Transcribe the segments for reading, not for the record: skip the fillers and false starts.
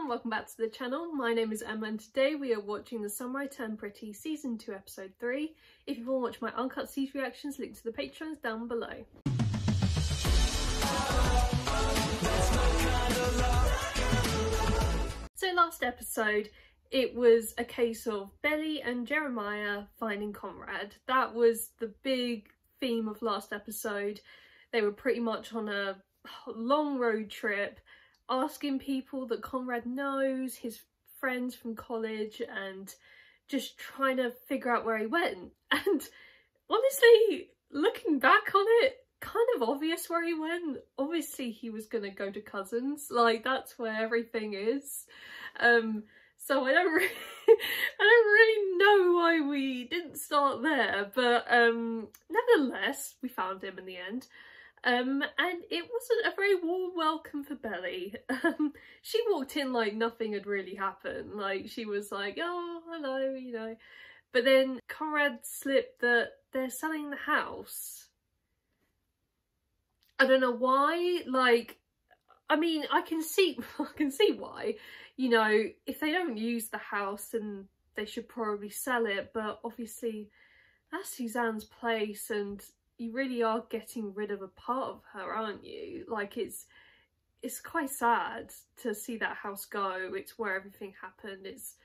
welcome back to the channel. My name is Emma and today we are watching The Samurai Turn Pretty Season 2 Episode 3. If you want to watch my uncut scenes reactions, link to the Patreons down below. So last episode, it was a case of Belly and Jeremiah finding Conrad. That was the big theme of last episode. They were pretty much on a long road trip, asking people that Conrad knows, his friends from college, and just trying to figure out where he went. And honestly, looking back on it, kind of obvious where he went. Obviously he was gonna go to Cousins, like that's where everything is. So I don't really know why we didn't start there, but nevertheless we found him in the end. And it wasn't a very warm welcome for Belly. She walked in like nothing had really happened. Like she was like, oh, hello, you know. But then Conrad slipped that they're selling the house. I don't know why. Like, I mean, I can see why. You know, if they don't use the house, then they should probably sell it. But obviously, that's Suzanne's place, and you really are getting rid of a part of her, aren't you? Like it's quite sad to see that house go. It's where everything happened. It's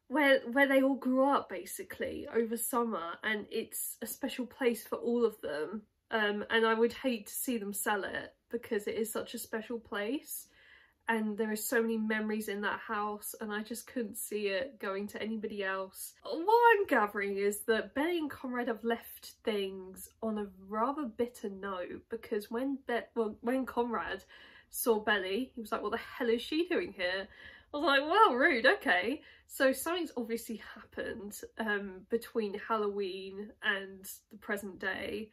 where they all grew up basically over summer, and it's a special place for all of them. And I would hate to see them sell it because it is such a special place. And there are so many memories in that house, and I just couldn't see it going to anybody else. What I'm gathering is that Belly and Conrad have left things on a rather bitter note, because when Conrad saw Belly, he was like, what the hell is she doing here? I was like, well, rude, okay. So something's obviously happened between Halloween and the present day.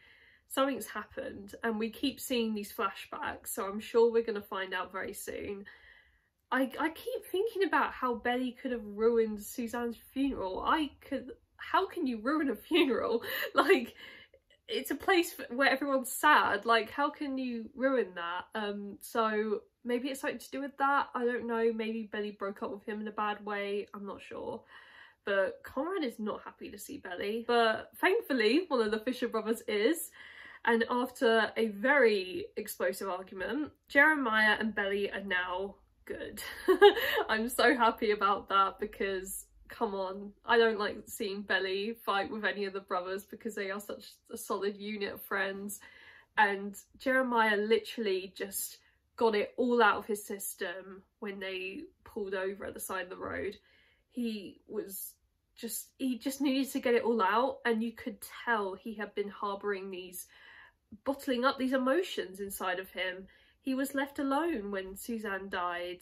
Something's happened, and we keep seeing these flashbacks, so I'm sure we're going to find out very soon. I keep thinking about how Belly could have ruined Suzanne's funeral. How can you ruin a funeral? Like, it's a place where everyone's sad. Like, how can you ruin that? So maybe it's something to do with that. I don't know. Maybe Belly broke up with him in a bad way. I'm not sure. But Conrad is not happy to see Belly. But thankfully, one of the Fisher brothers is. And after a very explosive argument, Jeremiah and Belly are now good. I'm so happy about that because, come on, I don't like seeing Belly fight with any of the brothers because they are such a solid unit of friends. And Jeremiah literally just got it all out of his system when they pulled over at the side of the road. He just needed to get it all out, and you could tell he had been harbouring bottling up these emotions inside of him. He was left alone when Suzanne died.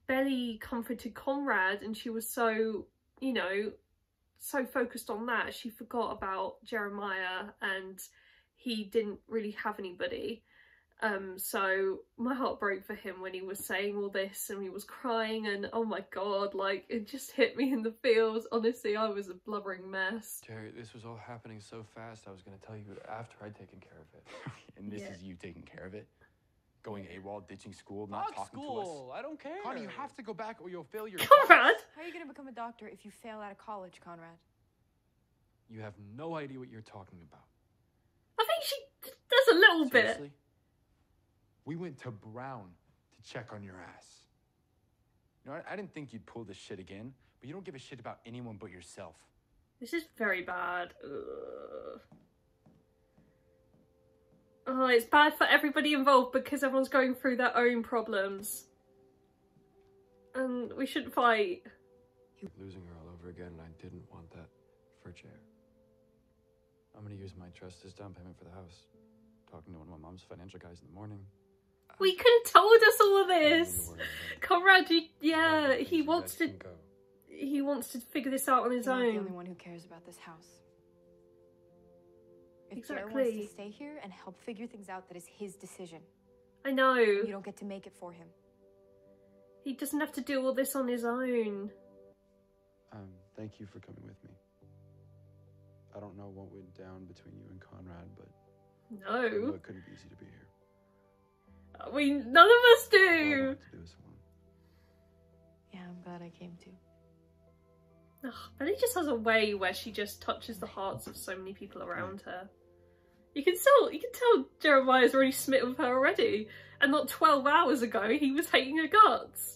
Belly comforted Conrad, and she was so, you know, so focused on that, she forgot about Jeremiah, and he didn't really have anybody. So my heart broke for him when he was saying all this and he was crying, and oh my god, like it just hit me in the feels. Honestly, I was a blubbering mess. Terry, this was all happening so fast. I was going to tell you after I'd taken care of it. And this is you taking care of it? Going AWOL, ditching school, not talking to us? I don't care. Connie, you have to go back or you'll fail your Conrad! How are you going to become a doctor if you fail out of college, Conrad? You have no idea what you're talking about. I think she does a little Seriously? bit. We went to Brown to check on your ass. You know, I didn't think you'd pull this shit again, but you don't give a shit about anyone but yourself. This is very bad. Ugh. Oh, it's bad for everybody involved because everyone's going through their own problems. And we shouldn't fight. Losing her all over again, and I didn't want that for Jer. I'm going to use my trust as down payment for the house. Talking to one of my mom's financial guys in the morning. We could have told us all of this. Conrad, he wants to figure this out on his own. You're not the only one who cares about this house. If Jared wants to stay here and help figure things out, that is his decision. I know. You don't get to make it for him. He doesn't have to do all this on his own. Thank you for coming with me. I don't know what went down between you and Conrad, but no, I know it couldn't be easy to be here. None of us do. All I wanted to do is I'm glad I came too. Ugh, Belly just has a way where she just touches the hearts of so many people around her. You can tell Jeremiah's already smitten with her already, and not 12 hours ago he was hating her guts.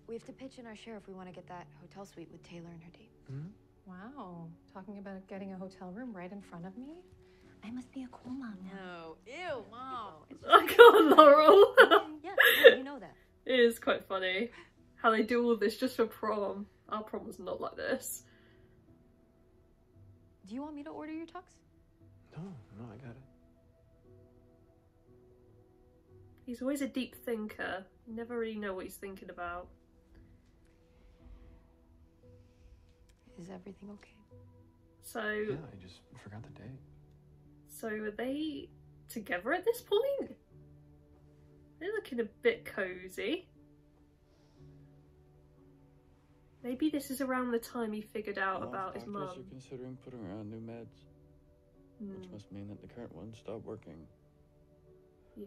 We have to pitch in our share if we want to get that hotel suite with Taylor and her date. Wow, talking about getting a hotel room right in front of me? I must be a cool mom now. No, ew, Mom. Oh god, Laurel! Yeah, you know that. It is quite funny how they do all this just for prom. Our prom was not like this. Do you want me to order your tux? No, I got it. He's always a deep thinker. You never really know what he's thinking about. Is everything okay? So... Yeah, I just forgot the date. So are they together at this point? They're looking a bit cozy. Maybe this is around the time he figured out about his mum. Doctors are considering putting her on new meds, which must mean that the current one stopped working.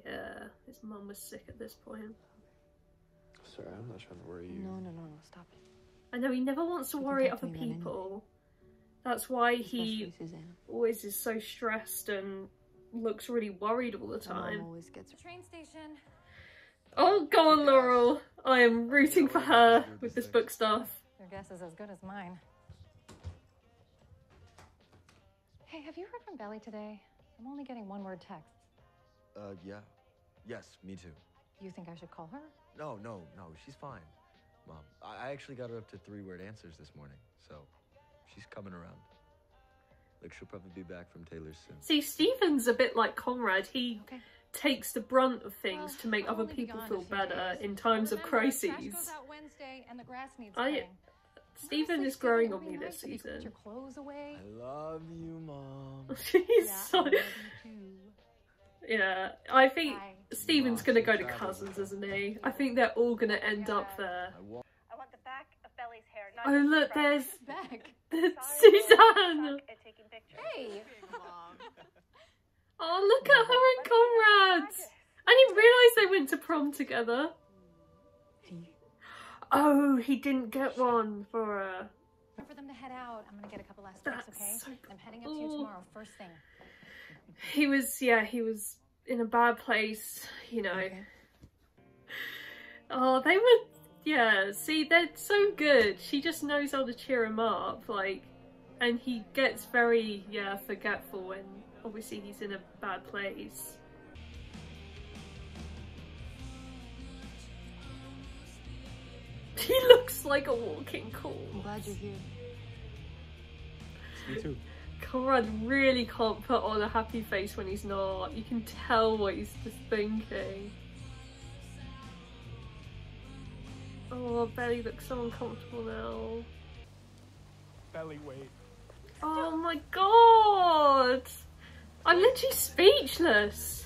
Yeah, his mum was sick at this point. Sorry, I'm not trying to worry you. No, stop it. I know he never wants to worry other people. That's why he always is so stressed and looks really worried all the time. Mom always gets Train station. Oh, go on, Laurel. I am rooting for her with this book stuff. Your guess is as good as mine. Hey, have you heard from Belly today? I'm only getting one-word texts. Yeah. Yes, me too. Do you think I should call her? No, she's fine. Mom, I actually got her up to 3-word answers this morning, so she's coming around. Like, she'll probably be back from Taylor's soon. See, Stephen's a bit like Conrad. He takes the brunt of things to make I'll other only be people gone feel a few better days. in times of Remember, trash crises. goes out Wednesday and the grass needs cutting. Stephen Honestly, is growing Stephen, on me it'd be this nice if you put season. your clothes away. I love you, Mom. She's Yeah, so... I love you too. Yeah, I think Bye. Stephen's gonna go to Cousins, isn't he? I think they're all gonna end up there. I want the back of Belly's hair. Not Oh just the look, front. there's Back. Suzanne! At taking pictures. Hey. Oh, look at her and Conrad! I didn't realise they went to prom together. Oh, he didn't get one for her. For them to head out, I'm gonna get a couple last trips, That's okay? so I'm heading up to you tomorrow, first thing. He was in a bad place, you know. Okay. Oh, they were, yeah, see, they're so good. She just knows how to cheer him up, like, and he gets very, forgetful when obviously he's in a bad place. He looks like a walking corpse. I'm glad you're here. Me too. Conrad really can't put on a happy face when he's not. You can tell what he's just thinking. Oh, Belly looks so uncomfortable now. Belly, wait. Oh my god! I'm literally speechless.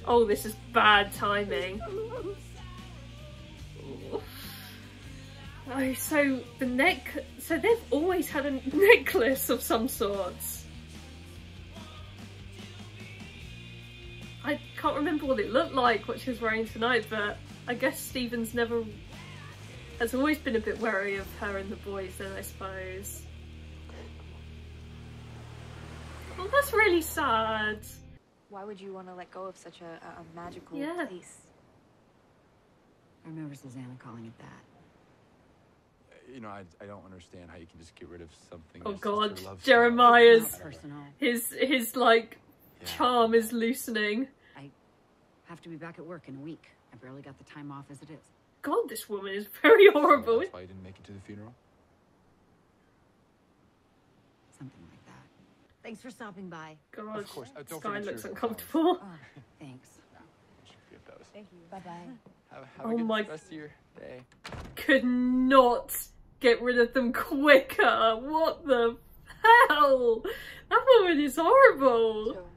Oh, this is bad timing. Oh, so so they've always had a necklace of some sorts. I can't remember what it looked like, what she was wearing tonight, but I guess Stephen's has always been a bit wary of her and the boys then, I suppose. Oh, that's really sad. Why would you want to let go of such a magical Yeah. place? I remember Susanna calling it that. You know, I don't understand how you can just get rid of something. Oh your god, sister loves so Jeremiah's much. Not personal. his like Yeah. charm is loosening. I have to be back at work in a week. I barely got the time off as it is. God, this woman is very horrible. That's why you didn't make it to the funeral? Something like that. Thanks for stopping by. God, Of course. this Don't guy forget looks your uncomfortable. Oh, thanks. Get those. Thank you. Bye-bye. Have Oh a good my- rest of your day. Could not get rid of them quicker. What the hell? That woman is horrible.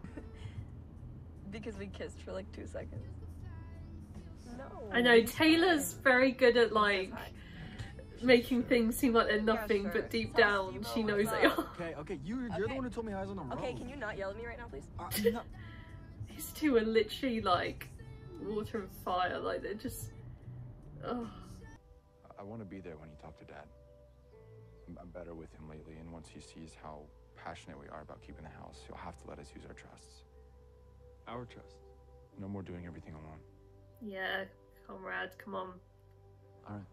Because we kissed for like 2 seconds. No. I know, Taylor's very good at like making things seem like they're nothing, sure. but deep Tell down Steve-O she knows what's they up. are. Okay, you're the one who told me I was on the road. Okay, can you not yell at me right now, please? No. These two are literally like water and fire, like they're just Oh. I want to be there when you talk to Dad. I'm better with him lately, and once he sees how passionate we are about keeping the house, he'll have to let us use our trusts. Our trust. No more doing everything alone. Yeah, Conrad, come on. All right.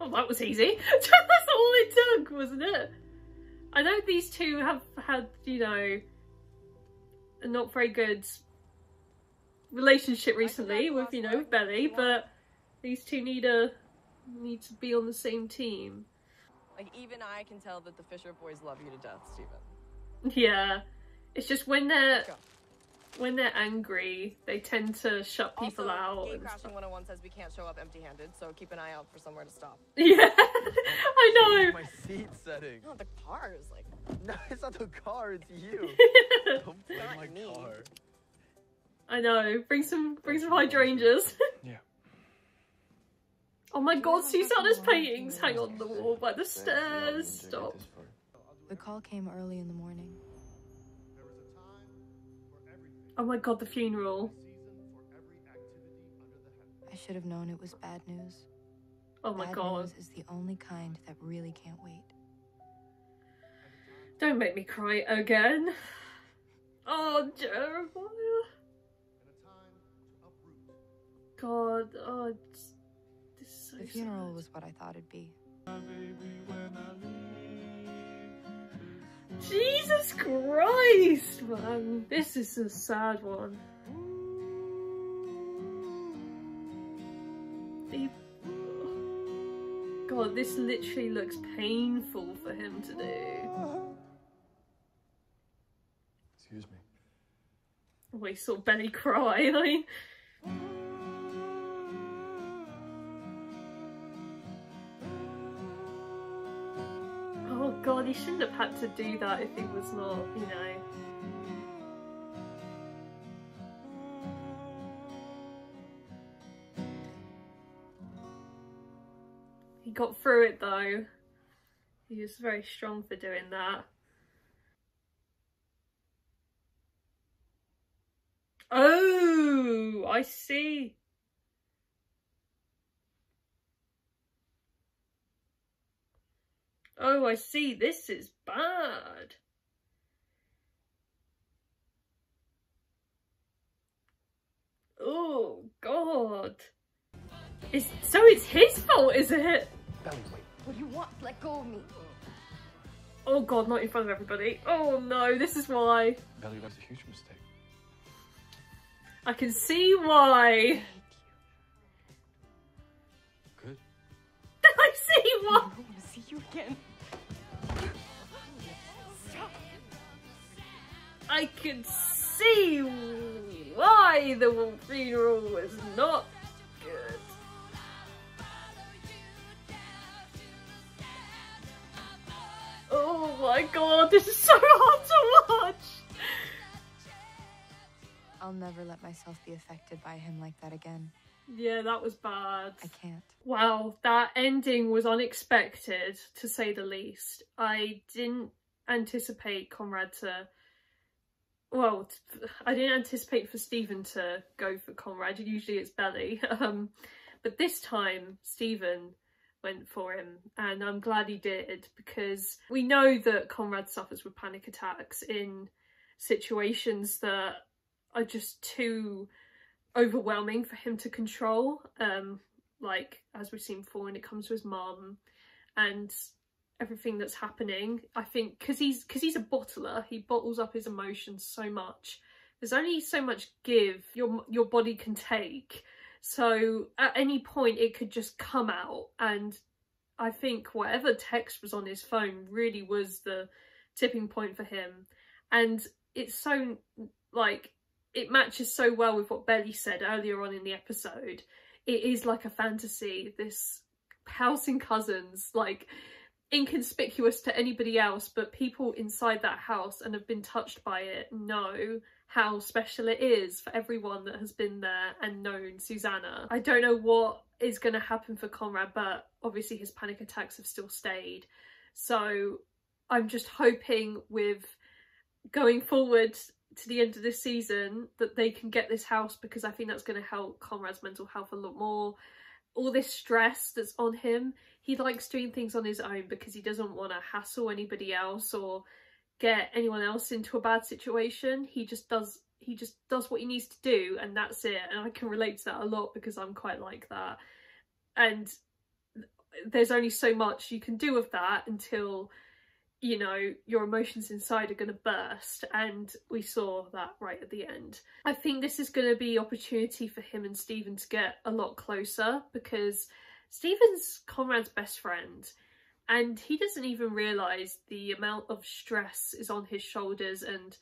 Oh, that was easy. That's all it took, wasn't it? I know these two have had, you know, a not very good relationship recently with, you know, with Belly, but these two need to be on the same team. Like, even I can tell that the Fisher boys love you to death, Steven. Yeah. It's just when they're angry, they tend to shut people out. Gate Crashing 101 says we can't show up empty-handed, so keep an eye out for somewhere to stop. Yeah, I know. My seat setting. No, the car is like... No, it's not the car, it's you. Don't play Not my me. car. I know. Bring some hydrangeas. Yeah. Oh my god, Susanna's paintings hang on the wall by the stairs. Stop. The call came early in the morning. Oh my god, the funeral. I should have known it was bad news. Oh my Bad god. news is the only kind that really can't wait. Don't make me cry again. Oh, Jeremiah. God, oh, this is so The funeral sad. was what I thought it'd be. Jesus Christ, man. This is a sad one. God, this literally looks painful for him to do. Excuse me. Oh, he saw Benny cry, like... Oh god, he shouldn't have had to do that if he was not, you know... He got through it though. He was very strong for doing that. Oh, I see. Oh, I see. This is bad. Oh, God. So it's his fault, is it? Belly, wait. What do you want? Let go of me. Oh, God, not in front of everybody. Oh, no, this is why. Belly, that's a huge mistake. I can see why. Good. I see why. I don't want to see you again. Stop. I can see why the funeral was not good. Oh my god, this is so hard to watch! I'll never let myself be affected by him like that again. Yeah, that was bad. I can't. Wow, that ending was unexpected, to say the least. I didn't anticipate Conrad to... Well, I didn't anticipate for Stephen to go for Conrad. Usually it's Belly. But this time, Stephen went for him, and I'm glad he did, because we know that Conrad suffers with panic attacks in situations that are just too overwhelming for him to control, like as we've seen before when it comes to his mum and everything that's happening. I think because he's a bottler, he bottles up his emotions so much. There's only so much give your body can take, so at any point it could just come out. And I think whatever text was on his phone really was the tipping point for him. And it's so, like, it matches so well with what Belly said earlier on in the episode. It is like a fantasy, this house in Cousins, like inconspicuous to anybody else, but people inside that house and have been touched by it know how special it is for everyone that has been there and known Susanna. I don't know what is going to happen for Conrad, but obviously his panic attacks have still stayed. So I'm just hoping with going forward to the end of this season that they can get this house, because I think that's going to help Conrad's mental health a lot more. all this stress that's on him. He likes doing things on his own because he doesn't want to hassle anybody else or get anyone else into a bad situation. He just does what he needs to do, and that's it. And I can relate to that a lot because I'm quite like that. And there's only so much you can do with that until, you know, your emotions inside are going to burst, and we saw that right at the end. I think this is going to be opportunity for him and Stephen to get a lot closer, because Stephen's Conrad's best friend, and he doesn't even realise the amount of stress is on his shoulders and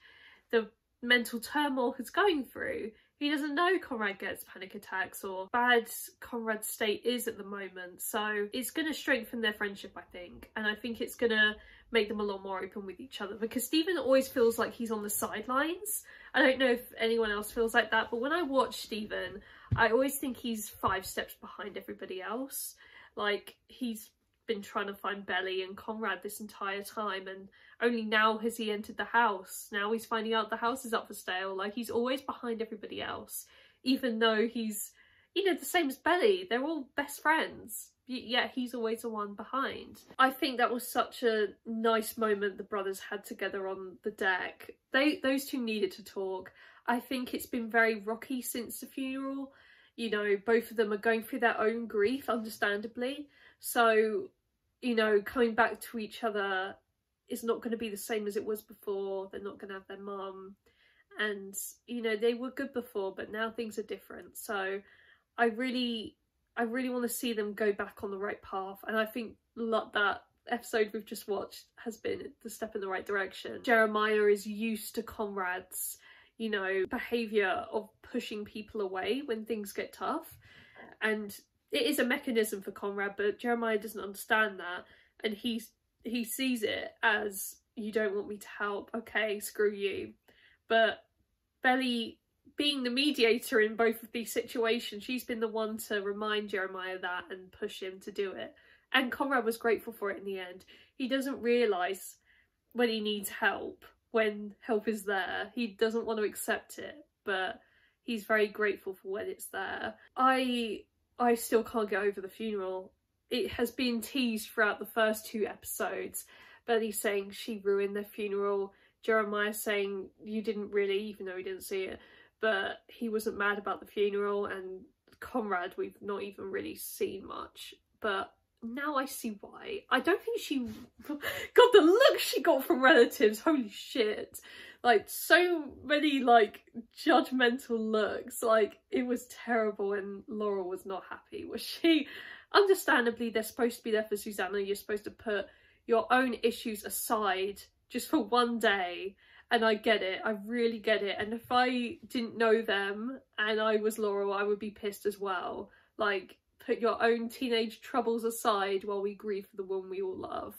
the mental turmoil he's going through. He doesn't know Conrad gets panic attacks or bad Conrad's state is at the moment. So it's going to strengthen their friendship, I think. And I think it's going to make them a lot more open with each other, because Stephen always feels like he's on the sidelines. I don't know if anyone else feels like that, but when I watch Stephen, I always think he's 5 steps behind everybody else. Like, he's been trying to find Belly and Conrad this entire time, and only now has he entered the house. Now he's finding out the house is up for sale. Like, he's always behind everybody else, even though he's, you know, the same as Belly. They're all best friends, yet he's always the one behind. I think that was such a nice moment the brothers had together on the deck. Those two needed to talk. I think it's been very rocky since the funeral. You know, both of them are going through their own grief, understandably. So, you know, coming back to each other is not going to be the same as it was before. They're not going to have their mum. And, you know, they were good before, but now things are different. So I really want to see them go back on the right path. And I think that episode we've just watched has been the step in the right direction. Jeremiah is used to Conrad's, you know, behaviour of pushing people away when things get tough. And it is a mechanism for Conrad, but Jeremiah doesn't understand that. And he sees it as, you don't want me to help, okay, screw you. But Belly, being the mediator in both of these situations, she's been the one to remind Jeremiah that and push him to do it. And Conrad was grateful for it in the end. He doesn't realise when he needs help, when help is there. He doesn't want to accept it, but he's very grateful for when it's there. I still can't get over the funeral. It has been teased throughout the first 2 episodes. Belly saying she ruined their funeral. Jeremiah saying you didn't really, even though he didn't see it, but he wasn't mad about the funeral. And Conrad, we've not even really seen much, but now I see why. I don't think she... God, the look she got from relatives, holy shit. Like, so many, like, judgmental looks. Like, it was terrible, and Laurel was not happy, was she? Understandably, they're supposed to be there for Susanna. You're supposed to put your own issues aside just for one day. And I get it. I really get it. And if I didn't know them and I was Laurel, I would be pissed as well. Like, put your own teenage troubles aside while we grieve for the one we all love.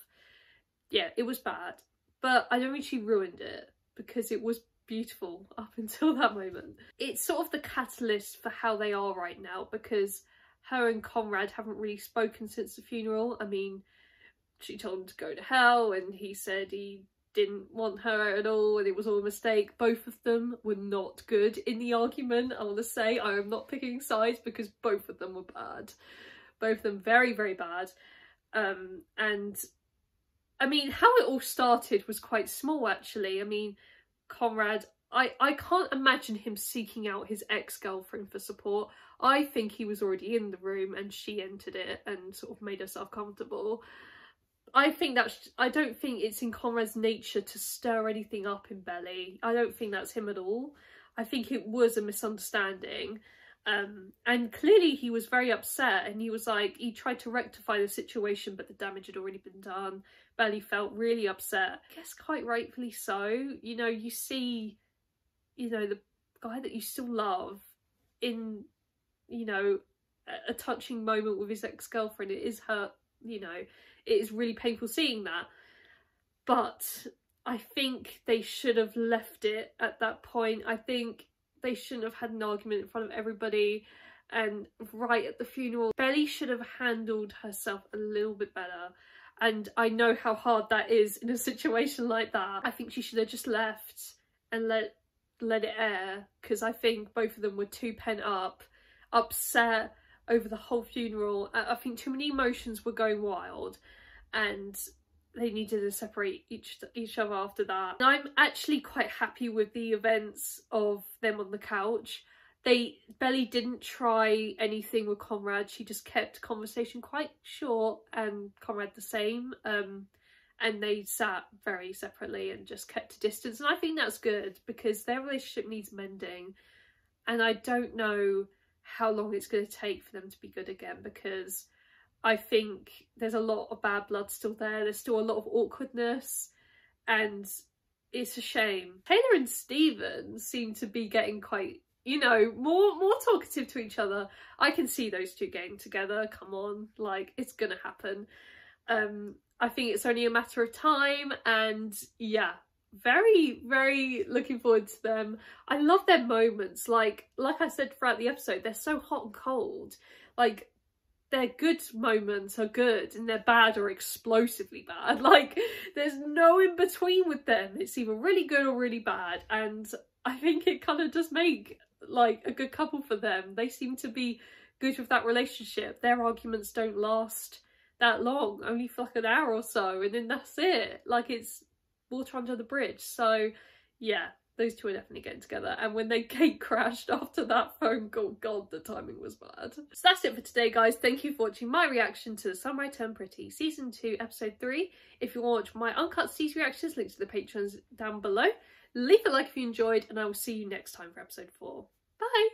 Yeah, it was bad. But I don't think she ruined it, because it was beautiful up until that moment. It's sort of the catalyst for how they are right now, because her and Conrad haven't really spoken since the funeral. I mean, she told him to go to hell, and he said he didn't want her at all and it was all a mistake. Both of them were not good in the argument, I want to say. I am not picking sides, because both of them were bad. Both of them very, very bad. And I mean, how it all started was quite small, actually. I mean, Conrad, I can't imagine him seeking out his ex-girlfriend for support. I think he was already in the room and she entered it and sort of made herself comfortable. I don't think it's in Conrad's nature to stir anything up in Belly. I don't think that's him at all. I think it was a misunderstanding. And clearly he was very upset, and he was like, he tried to rectify the situation, but the damage had already been done. Belly felt really upset. I guess quite rightfully so. You know, you see, you know, the guy that you still love in, you know, a touching moment with his ex-girlfriend. It is hurt, you know, it is really painful seeing that. But I think they should have left it at that point. I think they shouldn't have had an argument in front of everybody and right at the funeral. Belly should have handled herself a little bit better. And I know how hard that is in a situation like that. I think she should have just left and let it air, because I think both of them were too pent up, upset over the whole funeral. I think too many emotions were going wild and they needed to separate each other after that. And I'm actually quite happy with the events of them on the couch. Belly didn't try anything with Conrad. She just kept conversation quite short, and Conrad the same. And they sat very separately and just kept a distance. And I think that's good because their relationship needs mending. And I don't know how long it's going to take for them to be good again, because I think there's a lot of bad blood still there. There's still a lot of awkwardness, and it's a shame. Taylor and Stephen seem to be getting quite, you know, more talkative to each other. I can see those two getting together. Come on, like, it's gonna happen. I think it's only a matter of time, and yeah, very, very looking forward to them. I love their moments. Like I said throughout the episode, they're so hot and cold. Like, their good moments are good and their bad are explosively bad. Like, there's no in between with them. It's either really good or really bad, and I think it kind of does make like a good couple for them. They seem to be good with that relationship. Their arguments don't last that long, only for like an hour or so, and then that's it. Like, it's water under the bridge. So yeah, those two are definitely getting together. And when they gate crashed after that phone call, god, the timing was bad. So that's it for today, guys. Thank you for watching my reaction to The Samurai Turned Pretty Season 2 Episode 3. If you want to watch my uncut season reactions, links to the patrons down below. Leave a like if you enjoyed, and I will see you next time for episode 4. Bye!